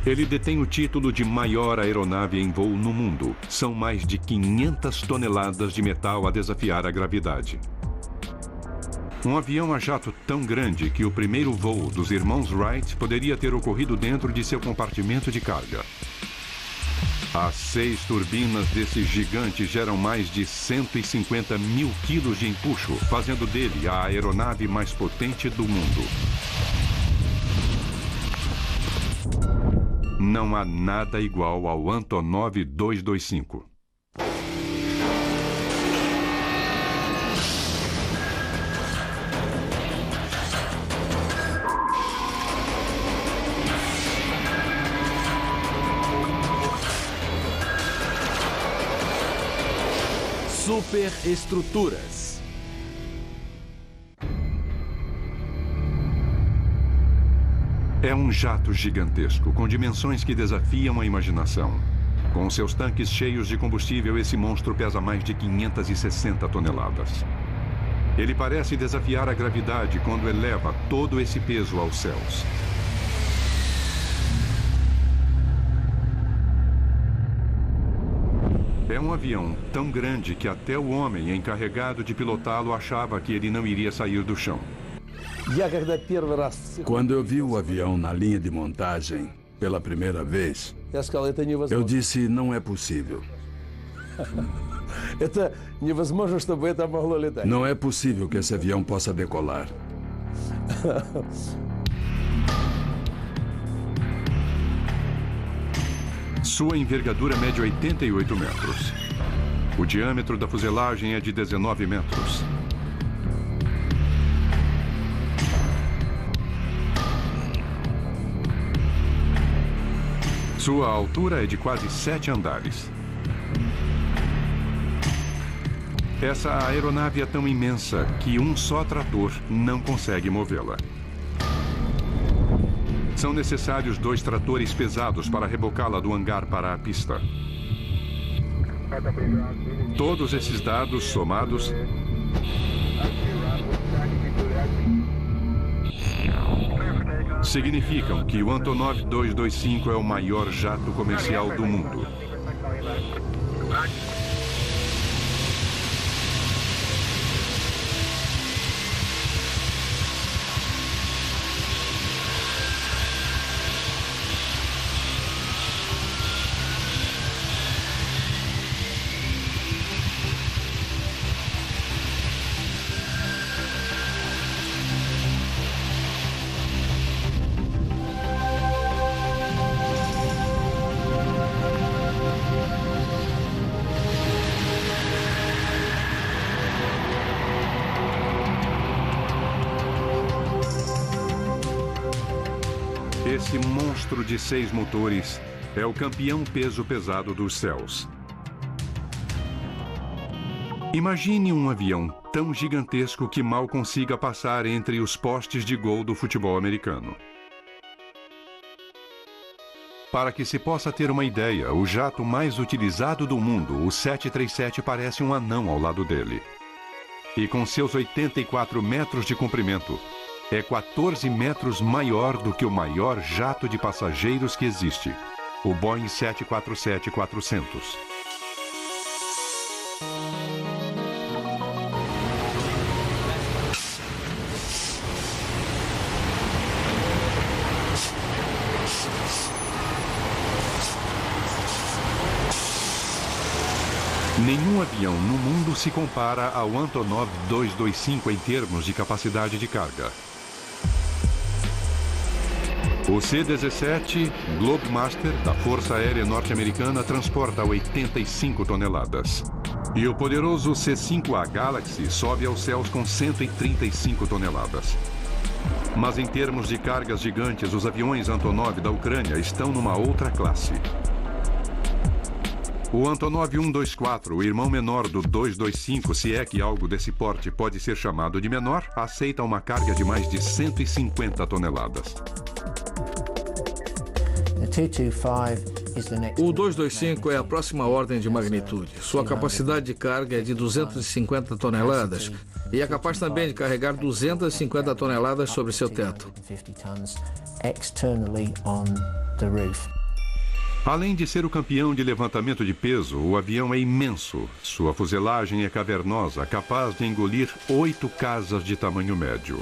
Ele detém o título de maior aeronave em voo no mundo. São mais de 500 toneladas de metal a desafiar a gravidade. Um avião a jato tão grande que o primeiro voo dos irmãos Wright poderia ter ocorrido dentro de seu compartimento de carga. As 6 turbinas desse gigante geram mais de 150 mil quilos de empuxo, fazendo dele a aeronave mais potente do mundo. Não há nada igual ao Antonov 225. Superestruturas. É um jato gigantesco, com dimensões que desafiam a imaginação. Com seus tanques cheios de combustível, esse monstro pesa mais de 560 toneladas. Ele parece desafiar a gravidade quando eleva todo esse peso aos céus. É um avião tão grande que até o homem encarregado de pilotá-lo achava que ele não iria sair do chão. Quando eu vi o avião na linha de montagem pela primeira vez, eu disse, não é possível. Não é possível que esse avião possa decolar. Sua envergadura mede 88 metros. O diâmetro da fuselagem é de 19 metros. Sua altura é de quase 7 andares. Essa aeronave é tão imensa que um só trator não consegue movê-la. São necessários 2 tratores pesados para rebocá-la do hangar para a pista. Todos esses dados somados significam que o Antonov 225 é o maior jato comercial do mundo. Esse monstro de 6 motores é o campeão peso pesado dos céus. Imagine um avião tão gigantesco que mal consiga passar entre os postes de gol do futebol americano. Para que se possa ter uma ideia, o jato mais utilizado do mundo, o 737, parece um anão ao lado dele. E com seus 84 metros de comprimento, é 14 metros maior do que o maior jato de passageiros que existe, o Boeing 747-400. Nenhum avião no mundo se compara ao Antonov 225 em termos de capacidade de carga. O C-17 Globemaster da Força Aérea Norte-Americana transporta 85 toneladas. E o poderoso C-5A Galaxy sobe aos céus com 135 toneladas. Mas em termos de cargas gigantes, os aviões Antonov da Ucrânia estão numa outra classe. O Antonov 124, o irmão menor do 225, se é que algo desse porte pode ser chamado de menor, aceita uma carga de mais de 150 toneladas. O 225 é a próxima ordem de magnitude. Sua capacidade de carga é de 250 toneladas e é capaz também de carregar 250 toneladas sobre seu teto. Além de ser o campeão de levantamento de peso, o avião é imenso. Sua fuselagem é cavernosa, capaz de engolir 8 casas de tamanho médio.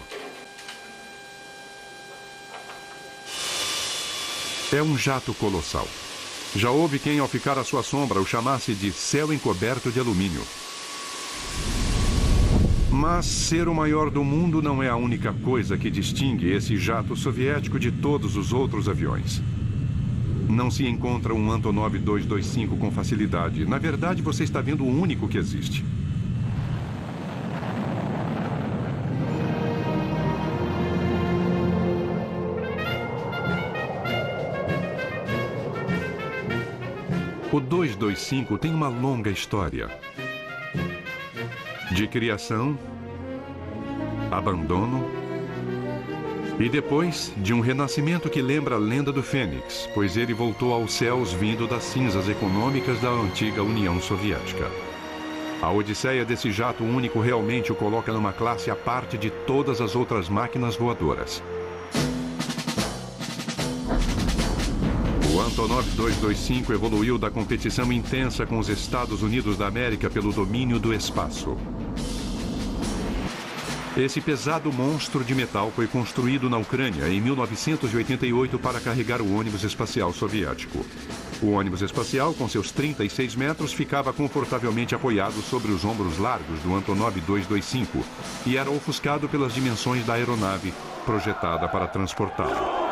É um jato colossal. Já houve quem, ao ficar à sua sombra, o chamasse de céu encoberto de alumínio. Mas ser o maior do mundo não é a única coisa que distingue esse jato soviético de todos os outros aviões. Não se encontra um Antonov 225 com facilidade. Na verdade, você está vendo o único que existe. O 225 tem uma longa história de criação, abandono e depois de um renascimento que lembra a lenda do Fênix, pois ele voltou aos céus vindo das cinzas econômicas da antiga União Soviética. A odisseia desse jato único realmente o coloca numa classe à parte de todas as outras máquinas voadoras. O Antonov 225 evoluiu da competição intensa com os Estados Unidos da América pelo domínio do espaço. Esse pesado monstro de metal foi construído na Ucrânia em 1988 para carregar o ônibus espacial soviético. O ônibus espacial, com seus 36 metros, ficava confortavelmente apoiado sobre os ombros largos do Antonov 225 e era ofuscado pelas dimensões da aeronave projetada para transportá-lo.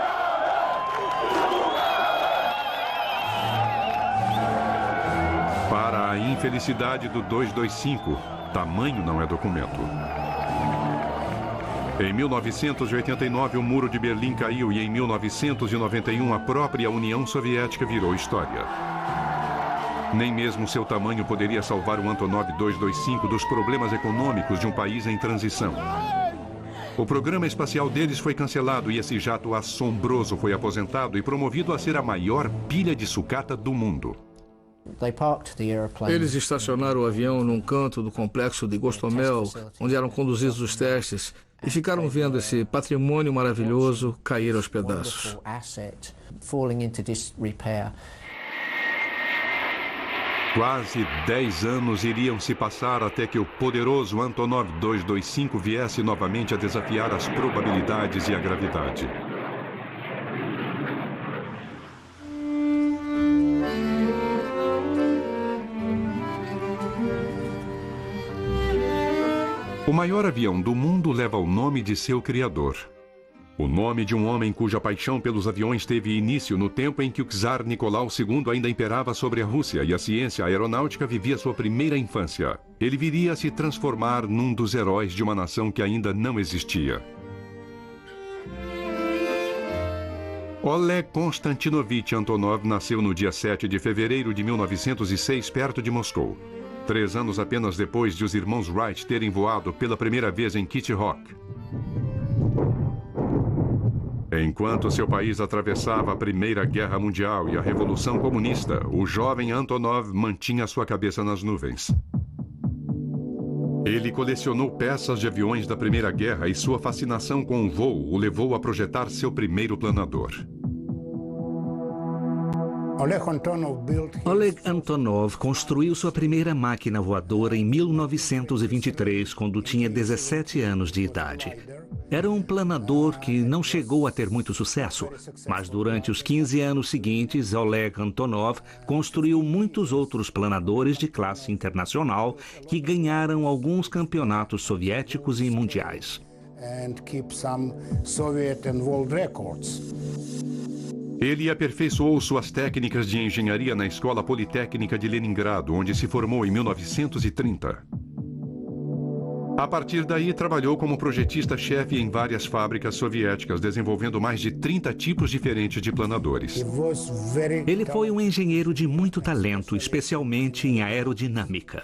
Para a infelicidade do 225, tamanho não é documento. Em 1989, o Muro de Berlim caiu e em 1991 a própria União Soviética virou história. Nem mesmo seu tamanho poderia salvar o Antonov 225 dos problemas econômicos de um país em transição. O programa espacial deles foi cancelado e esse jato assombroso foi aposentado e promovido a ser a maior pilha de sucata do mundo. Eles estacionaram o avião num canto do complexo de Gostomel, onde eram conduzidos os testes, e ficaram vendo esse patrimônio maravilhoso cair aos pedaços. Quase 10 anos iriam se passar até que o poderoso Antonov 225 viesse novamente a desafiar as probabilidades e a gravidade. O maior avião do mundo leva o nome de seu criador. O nome de um homem cuja paixão pelos aviões teve início no tempo em que o czar Nicolau II ainda imperava sobre a Rússia e a ciência aeronáutica vivia sua primeira infância. Ele viria a se transformar num dos heróis de uma nação que ainda não existia. Oleg Konstantinovich Antonov nasceu no dia 7 de fevereiro de 1906, perto de Moscou. 3 anos apenas depois de os irmãos Wright terem voado pela primeira vez em Kitty Hawk. Enquanto seu país atravessava a Primeira Guerra Mundial e a Revolução Comunista, o jovem Antonov mantinha sua cabeça nas nuvens. Ele colecionou peças de aviões da Primeira Guerra e sua fascinação com o voo o levou a projetar seu primeiro planador. Oleg Antonov construiu sua primeira máquina voadora em 1923, quando tinha 17 anos de idade. Era um planador que não chegou a ter muito sucesso, mas durante os 15 anos seguintes, Oleg Antonov construiu muitos outros planadores de classe internacional que ganharam alguns campeonatos soviéticos e mundiais. Ele aperfeiçoou suas técnicas de engenharia na Escola Politécnica de Leningrado, onde se formou em 1930. A partir daí, trabalhou como projetista-chefe em várias fábricas soviéticas, desenvolvendo mais de 30 tipos diferentes de planadores. Ele foi um engenheiro de muito talento, especialmente em aerodinâmica.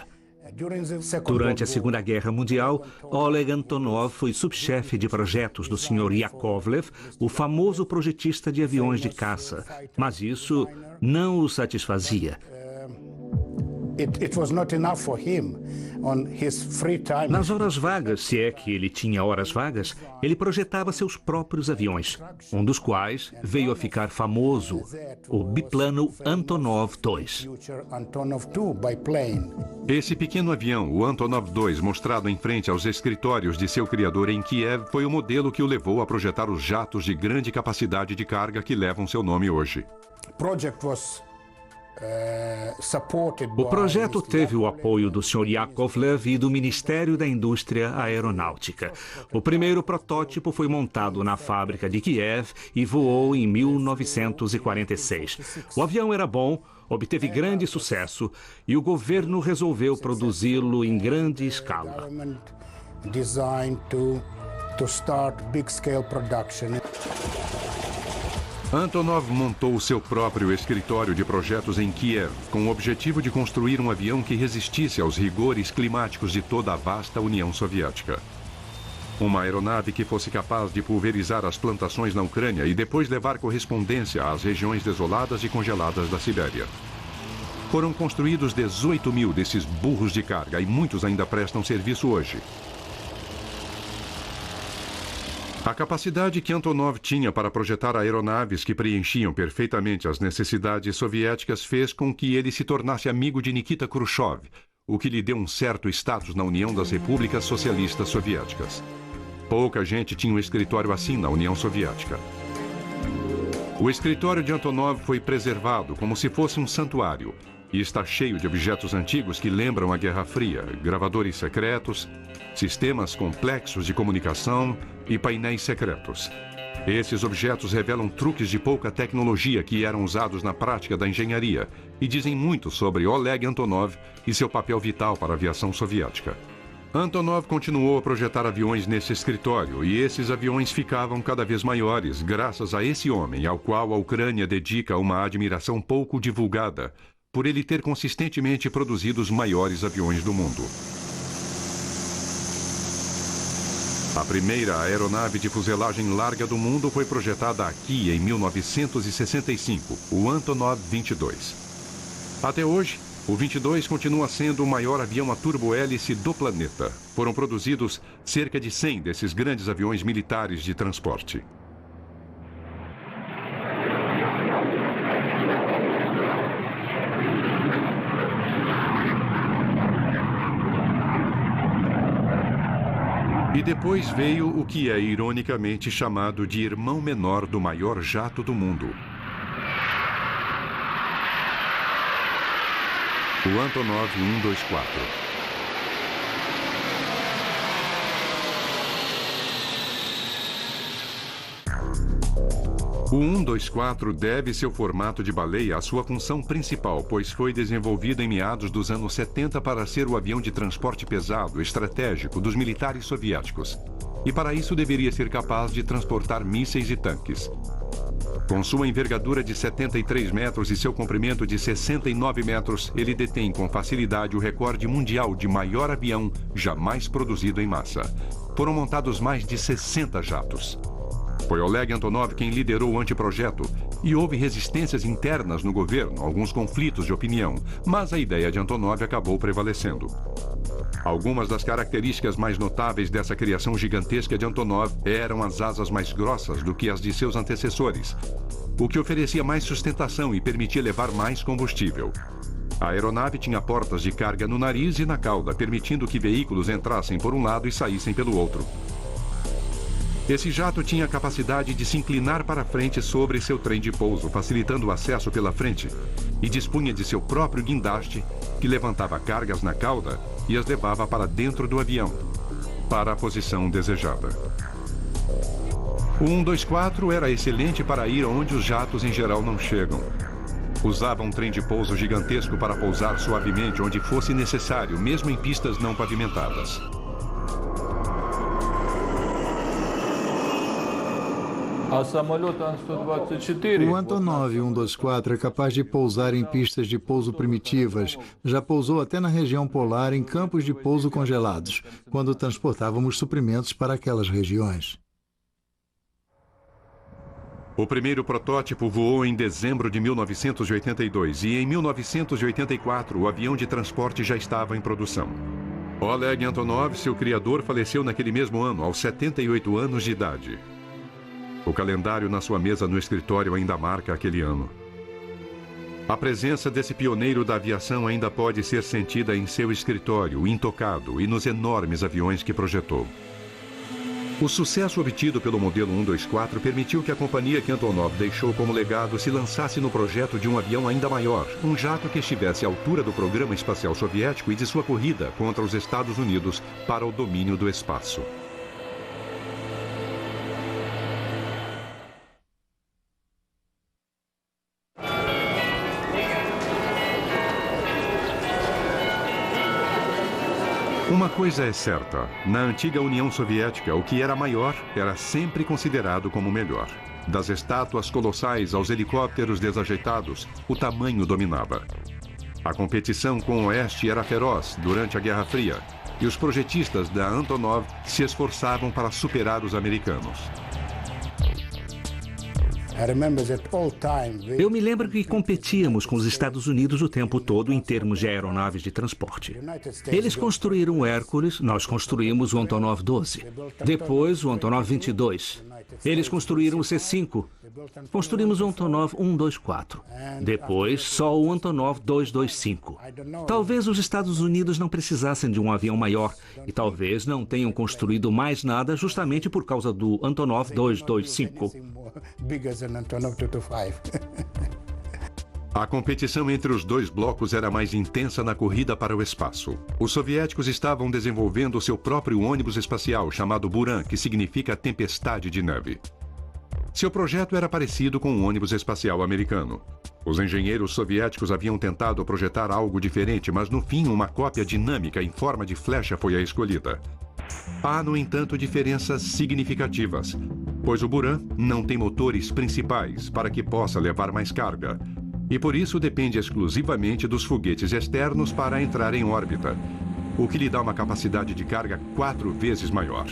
Durante a Segunda Guerra Mundial, Oleg Antonov foi subchefe de projetos do Sr. Yakovlev, o famoso projetista de aviões de caça, mas isso não o satisfazia. Nas horas vagas, se é que ele tinha horas vagas, ele projetava seus próprios aviões, um dos quais veio a ficar famoso, o biplano Antonov II. Esse pequeno avião, o Antonov II, mostrado em frente aos escritórios de seu criador em Kiev, foi o modelo que o levou a projetar os jatos de grande capacidade de carga que levam seu nome hoje. O projeto teve o apoio do Sr. Yakovlev e do Ministério da Indústria Aeronáutica. O primeiro protótipo foi montado na fábrica de Kiev e voou em 1946. O avião era bom, obteve grande sucesso e o governo resolveu produzi-lo em grande escala. Antonov montou seu próprio escritório de projetos em Kiev, com o objetivo de construir um avião que resistisse aos rigores climáticos de toda a vasta União Soviética. Uma aeronave que fosse capaz de pulverizar as plantações na Ucrânia e depois levar correspondência às regiões desoladas e congeladas da Sibéria. Foram construídos 18 mil desses burros de carga e muitos ainda prestam serviço hoje. A capacidade que Antonov tinha para projetar aeronaves que preenchiam perfeitamente as necessidades soviéticas fez com que ele se tornasse amigo de Nikita Khrushchev, o que lhe deu um certo status na União das Repúblicas Socialistas Soviéticas. Pouca gente tinha um escritório assim na União Soviética. O escritório de Antonov foi preservado como se fosse um santuário e está cheio de objetos antigos que lembram a Guerra Fria, gravadores secretos, sistemas complexos de comunicação e painéis secretos. Esses objetos revelam truques de pouca tecnologia que eram usados na prática da engenharia e dizem muito sobre Oleg Antonov e seu papel vital para a aviação soviética. Antonov continuou a projetar aviões nesse escritório e esses aviões ficavam cada vez maiores graças a esse homem ao qual a Ucrânia dedica uma admiração pouco divulgada por ele ter consistentemente produzido os maiores aviões do mundo. A primeira aeronave de fuselagem larga do mundo foi projetada aqui em 1965, o Antonov 22. Até hoje, o 22 continua sendo o maior avião a turbohélice do planeta. Foram produzidos cerca de 100 desses grandes aviões militares de transporte. E depois veio o que é ironicamente chamado de irmão menor do maior jato do mundo. O Antonov 124. O 124 deve seu formato de baleia à sua função principal, pois foi desenvolvido em meados dos anos 70 para ser o avião de transporte pesado estratégico dos militares soviéticos. E para isso deveria ser capaz de transportar mísseis e tanques. Com sua envergadura de 73 metros e seu comprimento de 69 metros, ele detém com facilidade o recorde mundial de maior avião jamais produzido em massa. Foram montados mais de 60 jatos. Foi Oleg Antonov quem liderou o anteprojeto e houve resistências internas no governo, alguns conflitos de opinião, mas a ideia de Antonov acabou prevalecendo. Algumas das características mais notáveis dessa criação gigantesca de Antonov eram as asas mais grossas do que as de seus antecessores, o que oferecia mais sustentação e permitia levar mais combustível. A aeronave tinha portas de carga no nariz e na cauda, permitindo que veículos entrassem por um lado e saíssem pelo outro. Esse jato tinha a capacidade de se inclinar para frente sobre seu trem de pouso, facilitando o acesso pela frente, e dispunha de seu próprio guindaste, que levantava cargas na cauda e as levava para dentro do avião, para a posição desejada. O 124 era excelente para ir onde os jatos em geral não chegam. Usava um trem de pouso gigantesco para pousar suavemente onde fosse necessário, mesmo em pistas não pavimentadas. O Antonov 124 é capaz de pousar em pistas de pouso primitivas. Já pousou até na região polar em campos de pouso congelados, quando transportávamos suprimentos para aquelas regiões. O primeiro protótipo voou em dezembro de 1982 e em 1984 o avião de transporte já estava em produção. Oleg Antonov, seu criador, faleceu naquele mesmo ano, aos 78 anos de idade. O calendário na sua mesa no escritório ainda marca aquele ano. A presença desse pioneiro da aviação ainda pode ser sentida em seu escritório, intocado, e nos enormes aviões que projetou. O sucesso obtido pelo modelo 124 permitiu que a companhia que Antonov deixou como legado se lançasse no projeto de um avião ainda maior, um jato que estivesse à altura do programa espacial soviético e de sua corrida contra os Estados Unidos para o domínio do espaço. Uma coisa é certa, na antiga União Soviética, o que era maior era sempre considerado como melhor. Das estátuas colossais aos helicópteros desajeitados, o tamanho dominava. A competição com o Oeste era feroz durante a Guerra Fria, e os projetistas da Antonov se esforçavam para superar os americanos. Eu me lembro que competíamos com os Estados Unidos o tempo todo em termos de aeronaves de transporte. Eles construíram o Hércules, nós construímos o Antonov 12. Depois o Antonov 22. Eles construíram o C-5. Construímos o Antonov 124. Depois, só o Antonov 225. Talvez os Estados Unidos não precisassem de um avião maior e talvez não tenham construído mais nada justamente por causa do Antonov 225. A competição entre os dois blocos era mais intensa na corrida para o espaço. Os soviéticos estavam desenvolvendo seu próprio ônibus espacial chamado Buran, que significa tempestade de neve. Seu projeto era parecido com o ônibus espacial americano. Os engenheiros soviéticos haviam tentado projetar algo diferente, mas no fim uma cópia dinâmica em forma de flecha foi a escolhida. Há, no entanto, diferenças significativas, pois o Buran não tem motores principais para que possa levar mais carga, e por isso depende exclusivamente dos foguetes externos para entrar em órbita, o que lhe dá uma capacidade de carga 4 vezes maior.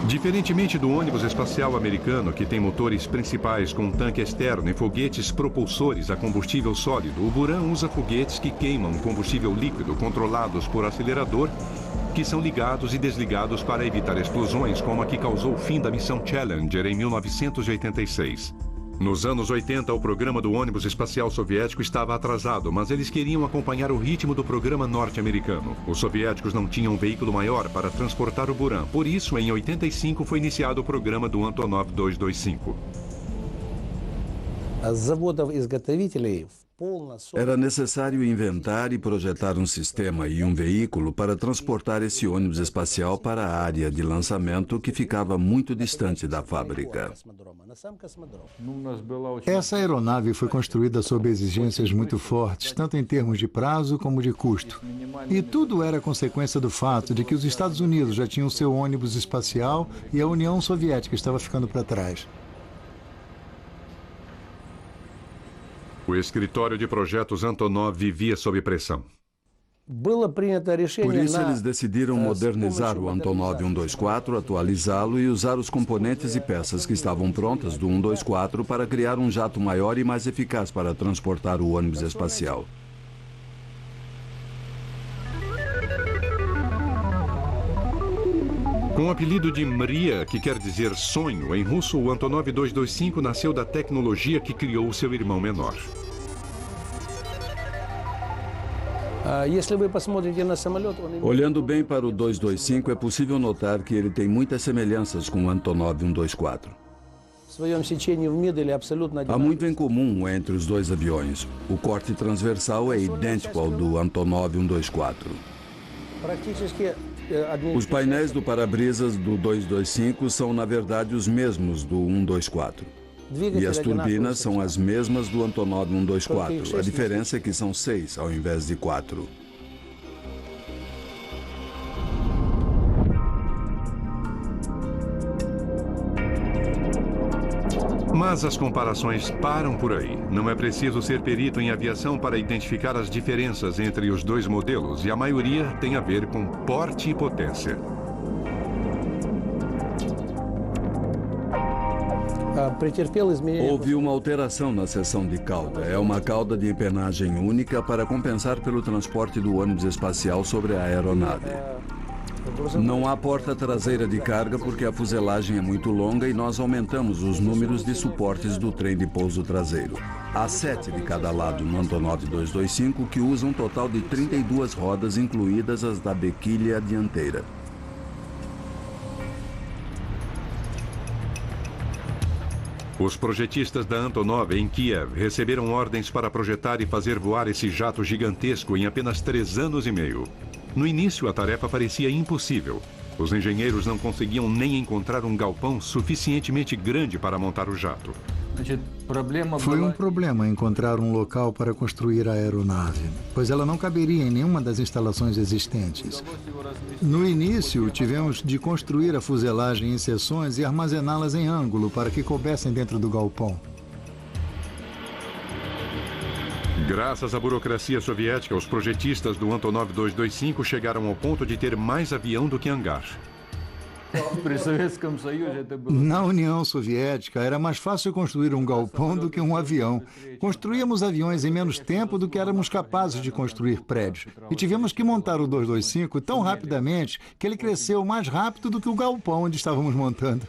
Diferentemente do ônibus espacial americano, que tem motores principais com tanque externo e foguetes propulsores a combustível sólido, o Buran usa foguetes que queimam combustível líquido controlados por acelerador, que são ligados e desligados para evitar explosões como a que causou o fim da missão Challenger em 1986. Nos anos 80, o programa do ônibus espacial soviético estava atrasado, mas eles queriam acompanhar o ritmo do programa norte-americano. Os soviéticos não tinham um veículo maior para transportar o Buran, por isso, em 85, foi iniciado o programa do Antonov 225. Era necessário inventar e projetar um sistema e um veículo para transportar esse ônibus espacial para a área de lançamento que ficava muito distante da fábrica. Essa aeronave foi construída sob exigências muito fortes, tanto em termos de prazo como de custo. E tudo era consequência do fato de que os Estados Unidos já tinham seu ônibus espacial e a União Soviética estava ficando para trás. O escritório de projetos Antonov vivia sob pressão. Por isso, eles decidiram modernizar o Antonov 124, atualizá-lo e usar os componentes e peças que estavam prontas do 124 para criar um jato maior e mais eficaz para transportar o ônibus espacial. Com o apelido de Mria, que quer dizer sonho, em russo, o Antonov 225 nasceu da tecnologia que criou seu irmão menor. Olhando bem para o 225, é possível notar que ele tem muitas semelhanças com o Antonov 124. Há muito em comum entre os dois aviões. O corte transversal é idêntico ao do Antonov 124. Os painéis do para-brisas do 225 são, na verdade, os mesmos do 124. E as turbinas são as mesmas do Antonov 124. A diferença é que são 6 ao invés de 4. Mas as comparações param por aí. Não é preciso ser perito em aviação para identificar as diferenças entre os dois modelos, e a maioria tem a ver com porte e potência. Houve uma alteração na seção de cauda. É uma cauda de empenagem única para compensar pelo transporte do ônibus espacial sobre a aeronave. Não há porta traseira de carga porque a fuselagem é muito longa e nós aumentamos os números de suportes do trem de pouso traseiro. Há 7 de cada lado no Antonov 225, que usa um total de 32 rodas, incluídas as da bequilha dianteira. Os projetistas da Antonov em Kiev receberam ordens para projetar e fazer voar esse jato gigantesco em apenas 3 anos e meio. No início, a tarefa parecia impossível. Os engenheiros não conseguiam nem encontrar um galpão suficientemente grande para montar o jato. Foi um problema encontrar um local para construir a aeronave, pois ela não caberia em nenhuma das instalações existentes. No início, tivemos de construir a fuselagem em seções e armazená-las em ângulo para que coubessem dentro do galpão. Graças à burocracia soviética, os projetistas do Antonov 225 chegaram ao ponto de ter mais avião do que hangar. Na União Soviética, era mais fácil construir um galpão do que um avião. Construíamos aviões em menos tempo do que éramos capazes de construir prédios. E tivemos que montar o 225 tão rapidamente que ele cresceu mais rápido do que o galpão onde estávamos montando.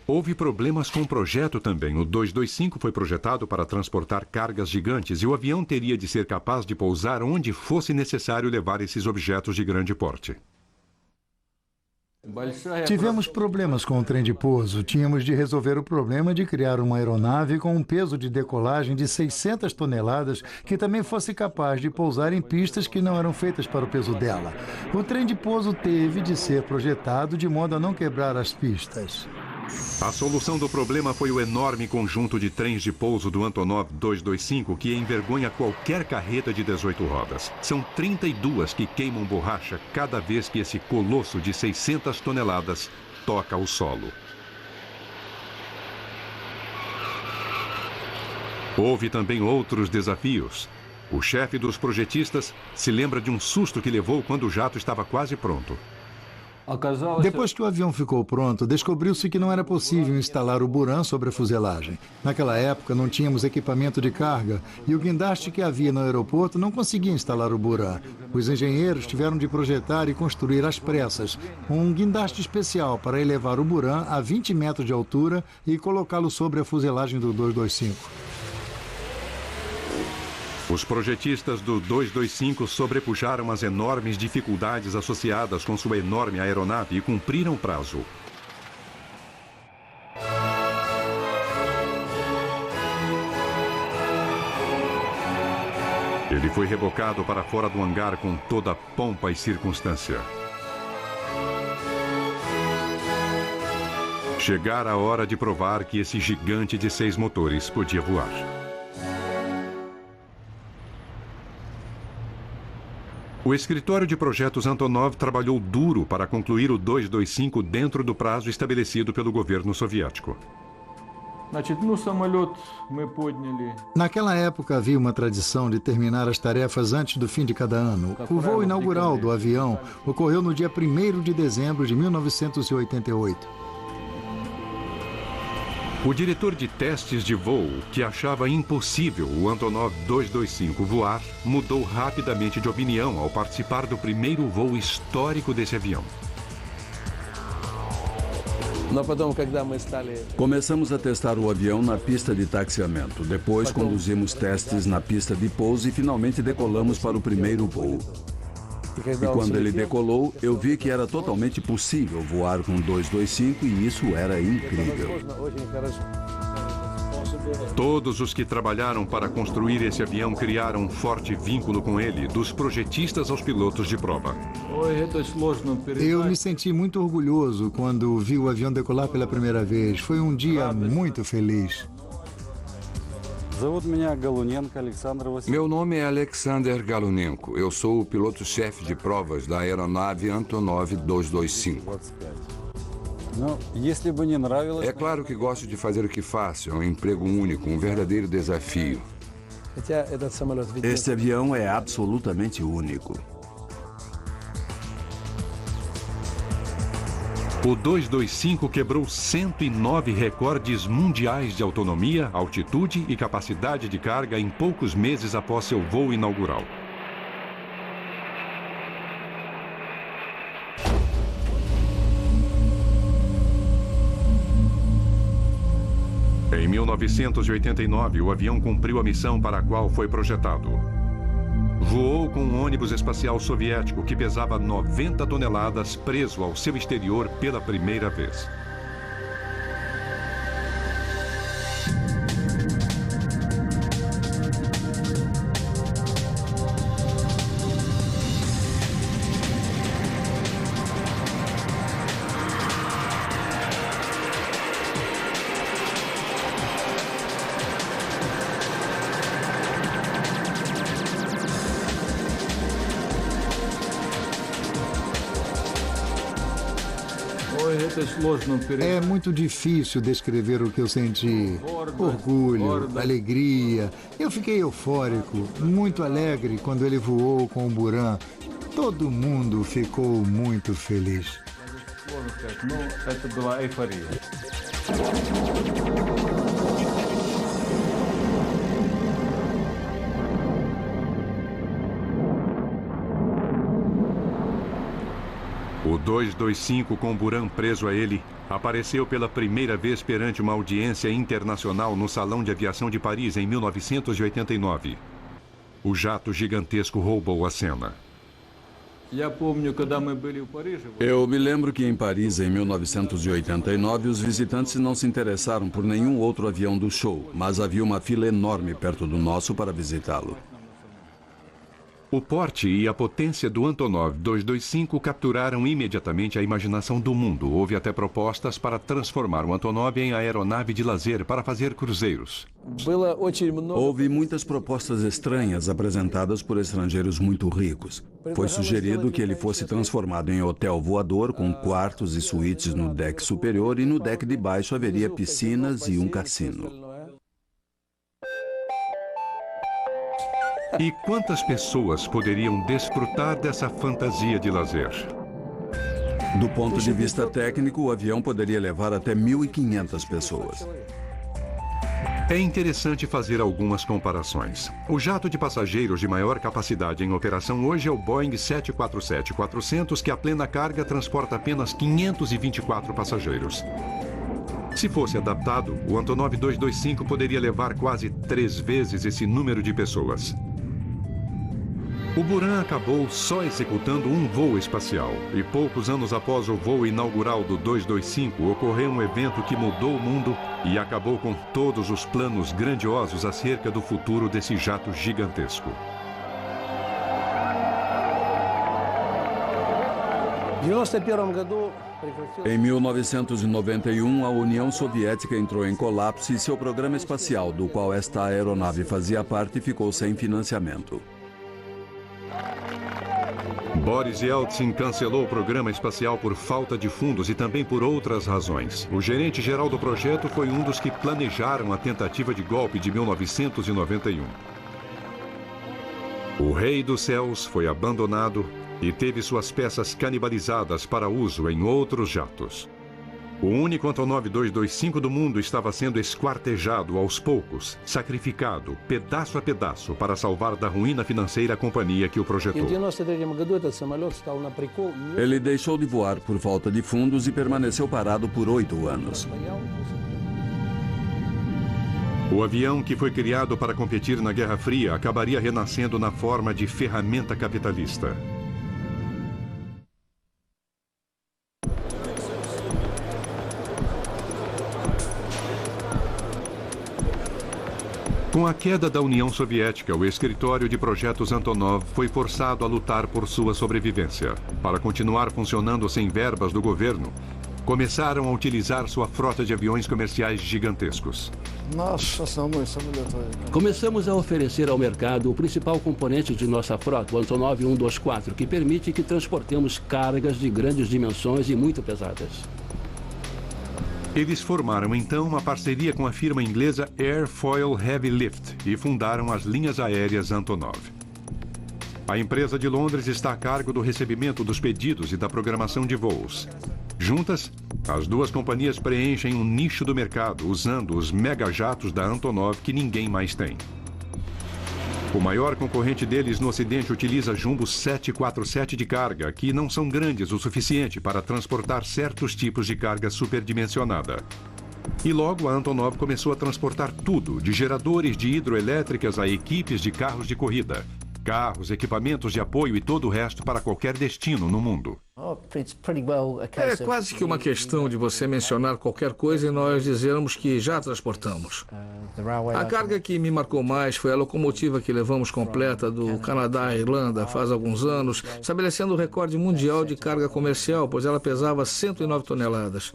Houve problemas com o projeto também. O 225 foi projetado para transportar cargas gigantes e o avião teria de ser capaz de pousar onde fosse necessário levar esses objetos de grande porte. Tivemos problemas com o trem de pouso. Tínhamos de resolver o problema de criar uma aeronave com um peso de decolagem de 600 toneladas que também fosse capaz de pousar em pistas que não eram feitas para o peso dela. O trem de pouso teve de ser projetado de modo a não quebrar as pistas. A solução do problema foi o enorme conjunto de trens de pouso do Antonov 225 que envergonha qualquer carreta de 18 rodas. São 32 que queimam borracha cada vez que esse colosso de 600 toneladas toca o solo. Houve também outros desafios. O chefe dos projetistas se lembra de um susto que levou quando o jato estava quase pronto. Depois que o avião ficou pronto, descobriu-se que não era possível instalar o Buran sobre a fuselagem. Naquela época, não tínhamos equipamento de carga e o guindaste que havia no aeroporto não conseguia instalar o Buran. Os engenheiros tiveram de projetar e construir às pressas um guindaste especial para elevar o Buran a 20 metros de altura e colocá-lo sobre a fuselagem do 225. Os projetistas do 225 sobrepujaram as enormes dificuldades associadas com sua enorme aeronave e cumpriram o prazo. Ele foi rebocado para fora do hangar com toda pompa e circunstância. Chegara a hora de provar que esse gigante de 6 motores podia voar. O escritório de projetos Antonov trabalhou duro para concluir o 225 dentro do prazo estabelecido pelo governo soviético. Naquela época havia uma tradição de terminar as tarefas antes do fim de cada ano. O voo inaugural do avião ocorreu no dia 1º de dezembro de 1988. O diretor de testes de voo, que achava impossível o Antonov 225 voar, mudou rapidamente de opinião ao participar do primeiro voo histórico desse avião. Começamos a testar o avião na pista de taxiamento. Depois conduzimos testes na pista de pouso e finalmente decolamos para o primeiro voo. E quando ele decolou, eu vi que era totalmente possível voar com 225 e isso era incrível. Todos os que trabalharam para construir esse avião criaram um forte vínculo com ele, dos projetistas aos pilotos de prova. Eu me senti muito orgulhoso quando vi o avião decolar pela primeira vez. Foi um dia muito feliz. Meu nome é Alexander Galunenko. Eu sou o piloto-chefe de provas da aeronave Antonov 225. É claro que gosto de fazer o que faço. É um emprego único, um verdadeiro desafio. Este avião é absolutamente único. O 225 quebrou 109 recordes mundiais de autonomia, altitude e capacidade de carga em poucos meses após seu voo inaugural. Em 1989, o avião cumpriu a missão para a qual foi projetado. Voou com um ônibus espacial soviético que pesava 90 toneladas preso ao seu exterior pela primeira vez. É muito difícil descrever o que eu senti. Orgulho, alegria. Eu fiquei eufórico, muito alegre quando ele voou com o Buran. Todo mundo ficou muito feliz. O 225, com Buran preso a ele, apareceu pela primeira vez perante uma audiência internacional no Salão de Aviação de Paris em 1989. O jato gigantesco roubou a cena. Eu me lembro que em Paris, em 1989, os visitantes não se interessaram por nenhum outro avião do show, mas havia uma fila enorme perto do nosso para visitá-lo. O porte e a potência do Antonov 225 capturaram imediatamente a imaginação do mundo. Houve até propostas para transformar o Antonov em aeronave de lazer para fazer cruzeiros. Houve muitas propostas estranhas apresentadas por estrangeiros muito ricos. Foi sugerido que ele fosse transformado em hotel voador com quartos e suítes no deck superior e no deck de baixo haveria piscinas e um cassino. E quantas pessoas poderiam desfrutar dessa fantasia de lazer? Do ponto de vista técnico, o avião poderia levar até 1.500 pessoas. É interessante fazer algumas comparações. O jato de passageiros de maior capacidade em operação hoje é o Boeing 747-400, que a plena carga transporta apenas 524 passageiros. Se fosse adaptado, o Antonov 225 poderia levar quase 3 vezes esse número de pessoas. O Buran acabou só executando um voo espacial, e poucos anos após o voo inaugural do 225, ocorreu um evento que mudou o mundo e acabou com todos os planos grandiosos acerca do futuro desse jato gigantesco. Em 1991, a União Soviética entrou em colapso e seu programa espacial, do qual esta aeronave fazia parte, ficou sem financiamento. Boris Yeltsin cancelou o programa espacial por falta de fundos e também por outras razões. O gerente-geral do projeto foi um dos que planejaram a tentativa de golpe de 1991. O Rei dos Céus foi abandonado e teve suas peças canibalizadas para uso em outros jatos. O único Antonov 225 do mundo estava sendo esquartejado aos poucos, sacrificado, pedaço a pedaço, para salvar da ruína financeira a companhia que o projetou. Ele deixou de voar por falta de fundos e permaneceu parado por 8 anos. O avião, que foi criado para competir na Guerra Fria, acabaria renascendo na forma de ferramenta capitalista. Com a queda da União Soviética, o escritório de projetos Antonov foi forçado a lutar por sua sobrevivência. Para continuar funcionando sem verbas do governo, começaram a utilizar sua frota de aviões comerciais gigantescos. Começamos a oferecer ao mercado o principal componente de nossa frota, o Antonov 124, que permite que transportemos cargas de grandes dimensões e muito pesadas. Eles formaram então uma parceria com a firma inglesa Airfoil Heavy Lift e fundaram as linhas aéreas Antonov. A empresa de Londres está a cargo do recebimento dos pedidos e da programação de voos. Juntas, as duas companhias preenchem um nicho do mercado usando os megajatos da Antonov que ninguém mais tem. O maior concorrente deles no Ocidente utiliza Jumbo 747 de carga, que não são grandes o suficiente para transportar certos tipos de carga superdimensionada. E logo a Antonov começou a transportar tudo, de geradores de hidroelétricas a equipes de carros de corrida, carros, equipamentos de apoio e todo o resto para qualquer destino no mundo. É quase que uma questão de você mencionar qualquer coisa e nós dizermos que já transportamos. A carga que me marcou mais foi a locomotiva que levamos completa do Canadá à Irlanda faz alguns anos, estabelecendo o recorde mundial de carga comercial, pois ela pesava 109 toneladas.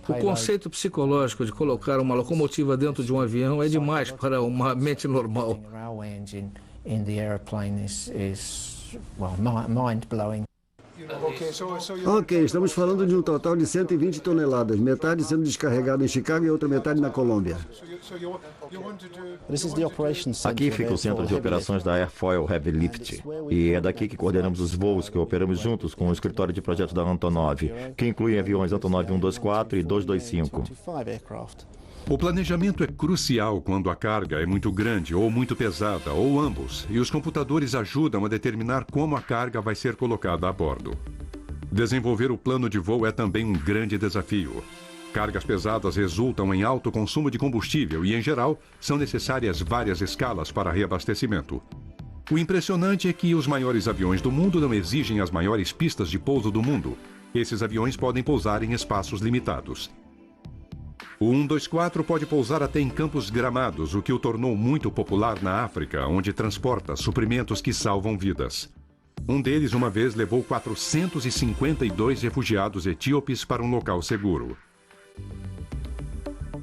O conceito psicológico de colocar uma locomotiva dentro de um avião é demais para uma mente normal. Ok, estamos falando de um total de 120 toneladas, metade sendo descarregada em Chicago e outra metade na Colômbia. Aqui fica o centro de operações da Airfoil Heavy Lift, e é daqui que coordenamos os voos que operamos juntos com o escritório de projetos da Antonov, que incluem aviões Antonov 124 e 225. O planejamento é crucial quando a carga é muito grande ou muito pesada, ou ambos, e os computadores ajudam a determinar como a carga vai ser colocada a bordo. Desenvolver o plano de voo é também um grande desafio. Cargas pesadas resultam em alto consumo de combustível e, em geral, são necessárias várias escalas para reabastecimento. O impressionante é que os maiores aviões do mundo não exigem as maiores pistas de pouso do mundo. Esses aviões podem pousar em espaços limitados. O 124 pode pousar até em campos gramados, o que o tornou muito popular na África, onde transporta suprimentos que salvam vidas. Um deles, uma vez, levou 452 refugiados etíopes para um local seguro.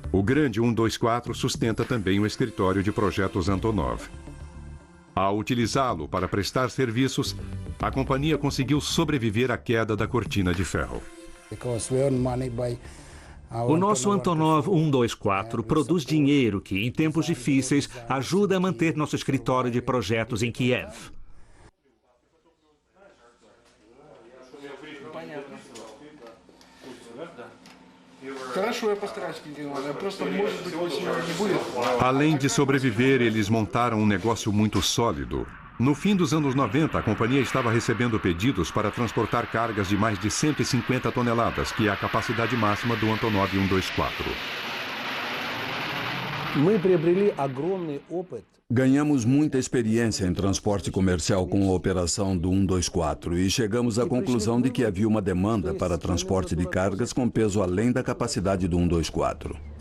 O grande 124 sustenta também o escritório de projetos Antonov. Ao utilizá-lo para prestar serviços, a companhia conseguiu sobreviver à queda da cortina de ferro. O nosso Antonov 124 produz dinheiro que, em tempos difíceis, ajuda a manter nosso escritório de projetos em Kiev. Além de sobreviver, eles montaram um negócio muito sólido. No fim dos anos 90, a companhia estava recebendo pedidos para transportar cargas de mais de 150 toneladas, que é a capacidade máxima do Antonov 124. Ganhamos muita experiência em transporte comercial com a operação do 124 e chegamos à conclusão de que havia uma demanda para transporte de cargas com peso além da capacidade do 124.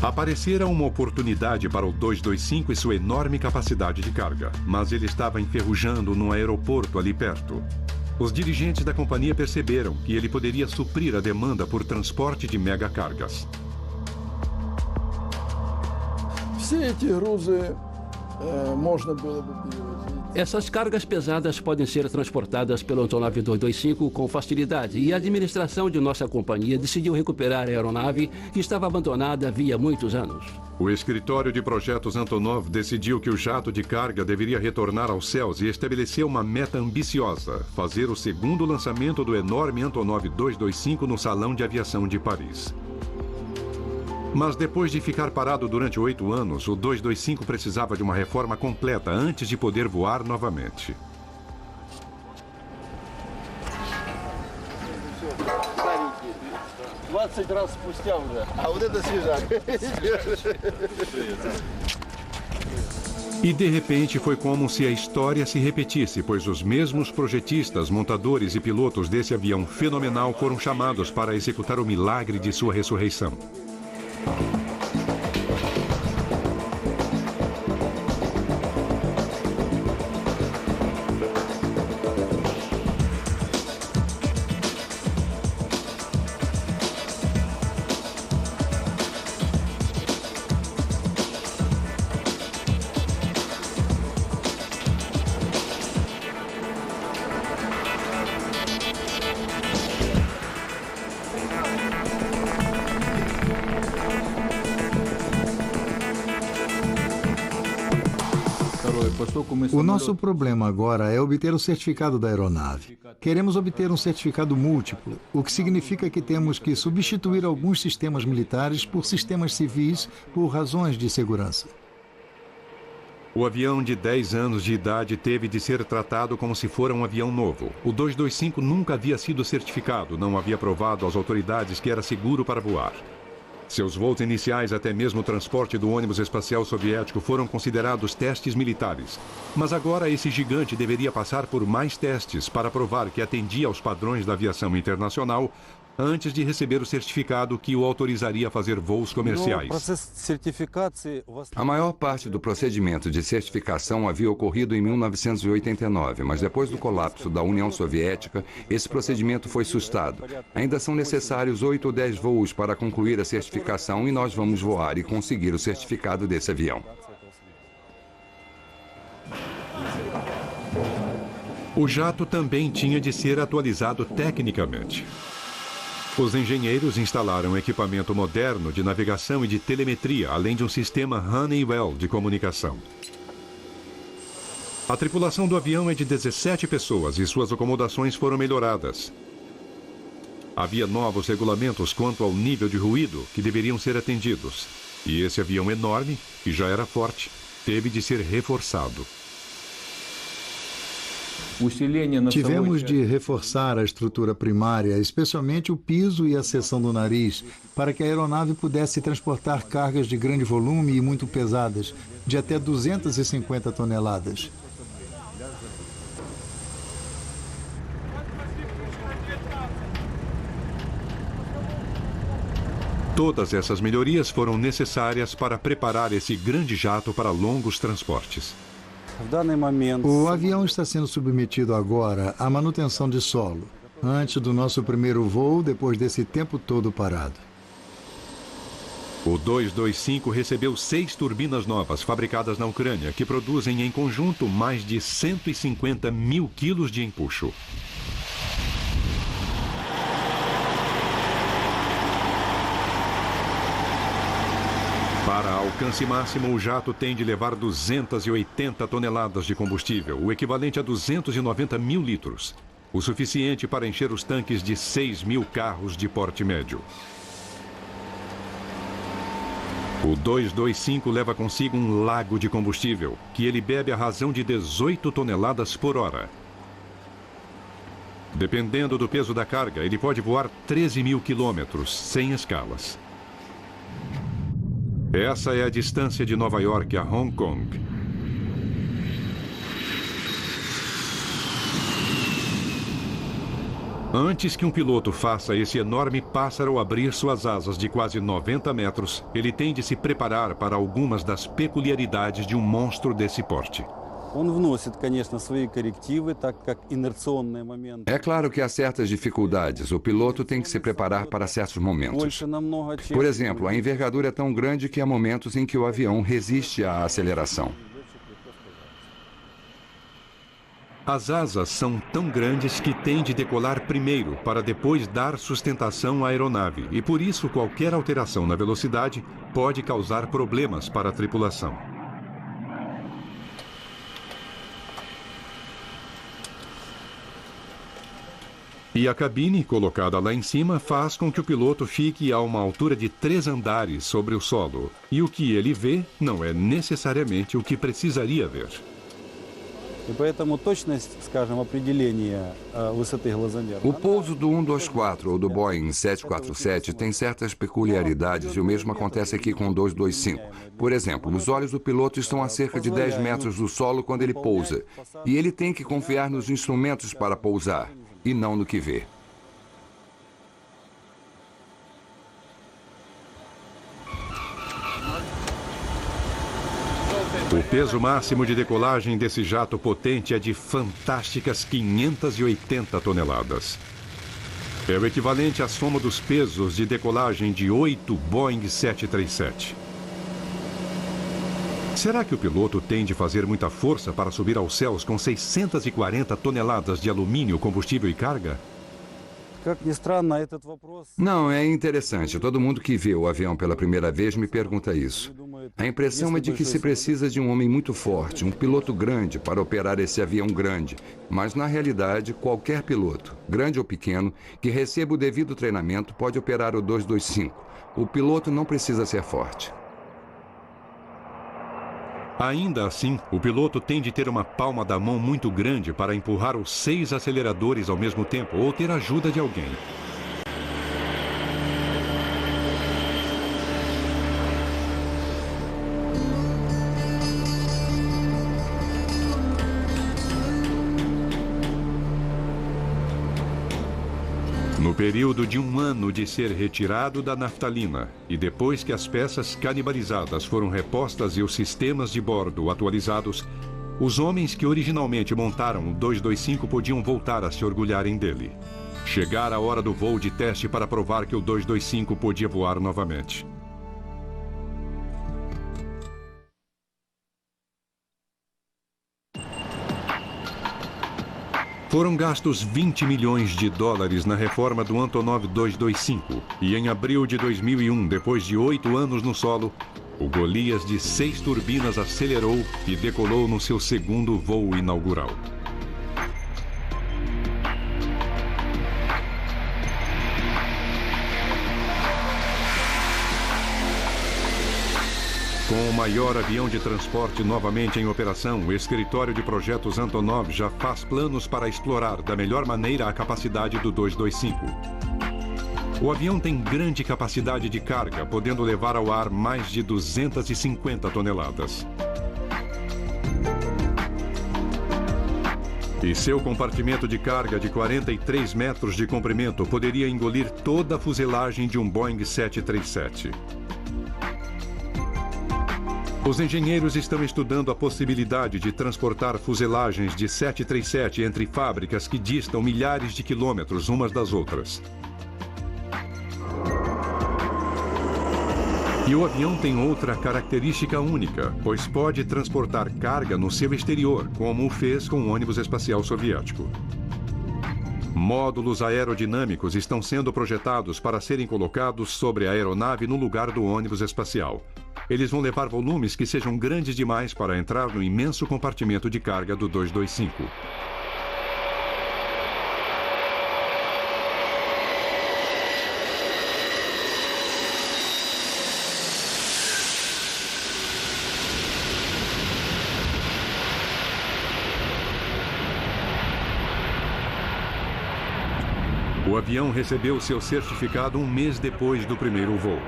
Aparecera uma oportunidade para o 225 e sua enorme capacidade de carga, mas ele estava enferrujando num aeroporto ali perto. Os dirigentes da companhia perceberam que ele poderia suprir a demanda por transporte de megacargas. Essas cargas pesadas podem ser transportadas pelo Antonov 225 com facilidade e a administração de nossa companhia decidiu recuperar a aeronave que estava abandonada havia muitos anos. O escritório de projetos Antonov decidiu que o jato de carga deveria retornar aos céus e estabeleceu uma meta ambiciosa: fazer o segundo lançamento do enorme Antonov 225 no Salão de Aviação de Paris. Mas depois de ficar parado durante 8 anos, o 225 precisava de uma reforma completa antes de poder voar novamente. E de repente foi como se a história se repetisse, pois os mesmos projetistas, montadores e pilotos desse avião fenomenal foram chamados para executar o milagre de sua ressurreição. O nosso problema agora é obter o certificado da aeronave. Queremos obter um certificado múltiplo, o que significa que temos que substituir alguns sistemas militares por sistemas civis por razões de segurança. O avião de 10 anos de idade teve de ser tratado como se fora um avião novo. O 225 nunca havia sido certificado, não havia provado às autoridades que era seguro para voar. Seus voos iniciais, até mesmo o transporte do ônibus espacial soviético, foram considerados testes militares. Mas agora esse gigante deveria passar por mais testes para provar que atendia aos padrões da aviação internacional antes de receber o certificado que o autorizaria a fazer voos comerciais. A maior parte do procedimento de certificação havia ocorrido em 1989, mas depois do colapso da União Soviética, esse procedimento foi sustado. Ainda são necessários 8 ou 10 voos para concluir a certificação e nós vamos voar e conseguir o certificado desse avião. O jato também tinha de ser atualizado tecnicamente. Os engenheiros instalaram equipamento moderno de navegação e de telemetria, além de um sistema Honeywell de comunicação. A tripulação do avião é de 17 pessoas e suas acomodações foram melhoradas. Havia novos regulamentos quanto ao nível de ruído que deveriam ser atendidos. E esse avião enorme, que já era forte, teve de ser reforçado. Tivemos de reforçar a estrutura primária, especialmente o piso e a seção do nariz, para que a aeronave pudesse transportar cargas de grande volume e muito pesadas, de até 250 toneladas. Todas essas melhorias foram necessárias para preparar esse grande jato para longos transportes. O avião está sendo submetido agora à manutenção de solo, antes do nosso primeiro voo, depois desse tempo todo parado. O 225 recebeu 6 turbinas novas fabricadas na Ucrânia, que produzem em conjunto mais de 150 mil quilos de empuxo. Para alcance máximo, o jato tem de levar 280 toneladas de combustível, o equivalente a 290 mil litros. O suficiente para encher os tanques de 6 mil carros de porte médio. O 225 leva consigo um lago de combustível, que ele bebe à razão de 18 toneladas por hora. Dependendo do peso da carga, ele pode voar 13 mil quilômetros, sem escalas. Essa é a distância de Nova York a Hong Kong. Antes que um piloto faça esse enorme pássaro abrir suas asas de quase 90 metros, ele tem de se preparar para algumas das peculiaridades de um monstro desse porte. É claro que há certas dificuldades. O piloto tem que se preparar para certos momentos. Por exemplo, a envergadura é tão grande que há momentos em que o avião resiste à aceleração. As asas são tão grandes que tem de decolar primeiro para depois dar sustentação à aeronave. E por isso qualquer alteração na velocidade pode causar problemas para a tripulação. E a cabine, colocada lá em cima, faz com que o piloto fique a uma altura de 3 andares sobre o solo. E o que ele vê não é necessariamente o que precisaria ver. O pouso do 124 ou do Boeing 747 tem certas peculiaridades e o mesmo acontece aqui com o 225. Por exemplo, os olhos do piloto estão a cerca de 10 metros do solo quando ele pousa. E ele tem que confiar nos instrumentos para pousar, e não no que vê. O peso máximo de decolagem desse jato potente é de fantásticas 580 toneladas. É o equivalente à soma dos pesos de decolagem de 8 Boeing 737. Será que o piloto tem de fazer muita força para subir aos céus com 640 toneladas de alumínio, combustível e carga? Não, é interessante. Todo mundo que vê o avião pela primeira vez me pergunta isso. A impressão é de que se precisa de um homem muito forte, um piloto grande, para operar esse avião grande. Mas, na realidade, qualquer piloto, grande ou pequeno, que receba o devido treinamento pode operar o 225. O piloto não precisa ser forte. Ainda assim, o piloto tem de ter uma palma da mão muito grande para empurrar os 6 aceleradores ao mesmo tempo ou ter ajuda de alguém. No período de 1 ano de ser retirado da naftalina e depois que as peças canibalizadas foram repostas e os sistemas de bordo atualizados, os homens que originalmente montaram o 225 podiam voltar a se orgulharem dele. Chegara a hora do voo de teste para provar que o 225 podia voar novamente. Foram gastos 20 milhões de dólares na reforma do Antonov 225 e em abril de 2001, depois de 8 anos no solo, o Golias de 6 turbinas acelerou e decolou no seu segundo voo inaugural. Com o maior avião de transporte novamente em operação, o escritório de projetos Antonov já faz planos para explorar da melhor maneira a capacidade do 225. O avião tem grande capacidade de carga, podendo levar ao ar mais de 250 toneladas. E seu compartimento de carga de 43 metros de comprimento poderia engolir toda a fuselagem de um Boeing 737. Os engenheiros estão estudando a possibilidade de transportar fuselagens de 737 entre fábricas que distam milhares de quilômetros umas das outras. E o avião tem outra característica única, pois pode transportar carga no seu exterior, como o fez com o ônibus espacial soviético. Módulos aerodinâmicos estão sendo projetados para serem colocados sobre a aeronave no lugar do ônibus espacial. Eles vão levar volumes que sejam grandes demais para entrar no imenso compartimento de carga do 225. O avião recebeu seu certificado 1 mês depois do primeiro voo.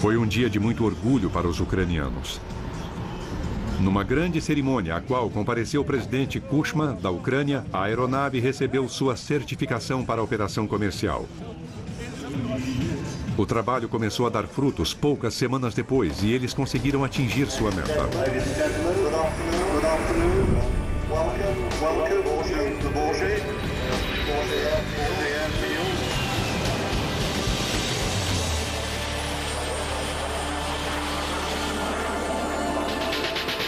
Foi um dia de muito orgulho para os ucranianos. Numa grande cerimônia, a qual compareceu o presidente Kuchma, da Ucrânia, a aeronave recebeu sua certificação para a operação comercial. O trabalho começou a dar frutos poucas semanas depois e eles conseguiram atingir sua meta.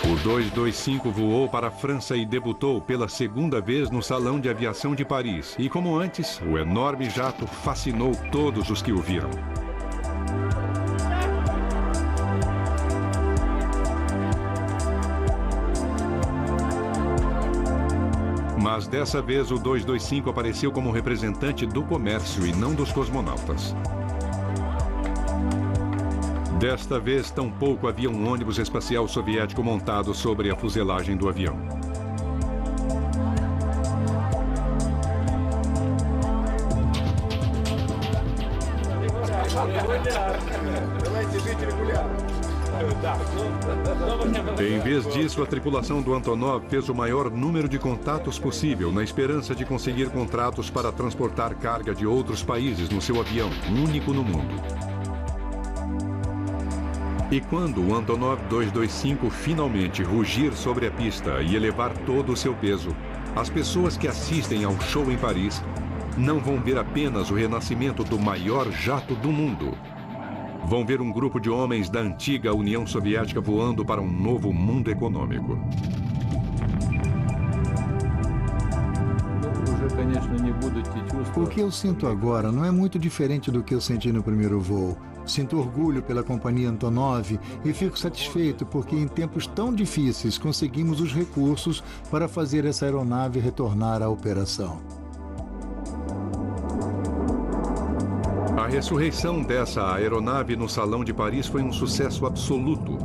O 225 voou para a França e debutou pela segunda vez no Salão de Aviação de Paris. E como antes, o enorme jato fascinou todos os que o viram. Mas dessa vez o 225 apareceu como representante do comércio e não dos cosmonautas. Desta vez, tampouco havia um ônibus espacial soviético montado sobre a fuselagem do avião. Em vez disso, a tripulação do Antonov fez o maior número de contatos possível, na esperança de conseguir contratos para transportar carga de outros países no seu avião, único no mundo. E quando o Antonov 225 finalmente rugir sobre a pista e elevar todo o seu peso, as pessoas que assistem ao show em Paris não vão ver apenas o renascimento do maior jato do mundo. Vão ver um grupo de homens da antiga União Soviética voando para um novo mundo econômico. O que eu sinto agora não é muito diferente do que eu senti no primeiro voo. Sinto orgulho pela companhia Antonov e fico satisfeito porque em tempos tão difíceis conseguimos os recursos para fazer essa aeronave retornar à operação. A ressurreição dessa aeronave no Salão de Paris foi um sucesso absoluto.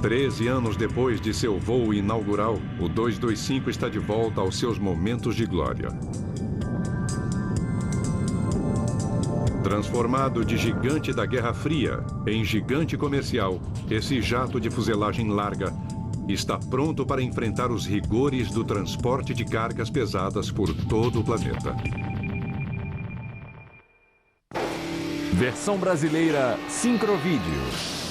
13 anos depois de seu voo inaugural, o 225 está de volta aos seus momentos de glória. Transformado de gigante da Guerra Fria em gigante comercial, esse jato de fuselagem larga está pronto para enfrentar os rigores do transporte de cargas pesadas por todo o planeta. Versão brasileira Sincrovídeo.